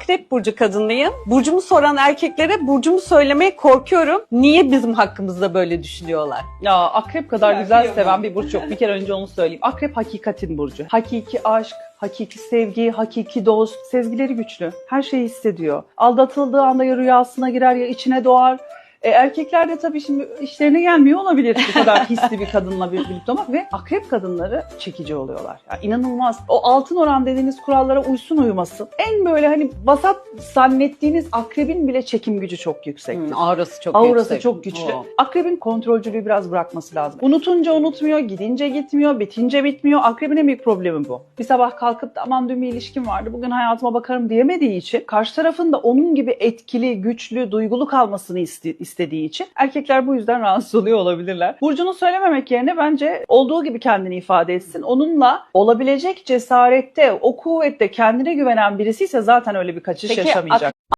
Akrep burcu kadınıyım. Burcumu soran erkeklere burcumu söylemeye korkuyorum. Niye bizim hakkımızda böyle düşünüyorlar? Ya akrep kadar Ben güzel biliyorum. seven bir burç yok. Bir kere önce onu söyleyeyim. Akrep hakikatin burcu. Hakiki aşk, hakiki sevgi, hakiki dost. Sezgileri güçlü. Her şeyi hissediyor. Aldatıldığı anda ya rüyasına girer ya içine doğar. Erkekler de tabii şimdi işlerine gelmiyor olabilir bu kadar hisli bir kadınla birlikte olmak ve akrep kadınları çekici oluyorlar. Yani inanılmaz. O altın oran dediğiniz kurallara uysun uyumasın. En böyle hani vasat zannettiğiniz akrebin bile çekim gücü çok yüksektir. Aurası çok Aurası yüksek. çok güçlü. Oo. Akrebin kontrolcülüğü biraz bırakması lazım. Unutunca unutmuyor, gidince gitmiyor, bitince bitmiyor. Akrebin en büyük problemi bu. Bir sabah kalkıp da aman dün bir ilişkim vardı, bugün hayatıma bakarım diyemediği için karşı tarafın da onun gibi etkili, güçlü, duygulu kalmasını istediği için erkekler bu yüzden rahatsız oluyor olabilirler. Burcunu söylememek yerine bence olduğu gibi kendini ifade etsin. Onunla olabilecek cesarette, o kuvvette kendine güvenen birisi ise zaten öyle bir kaçış Peki, yaşamayacak.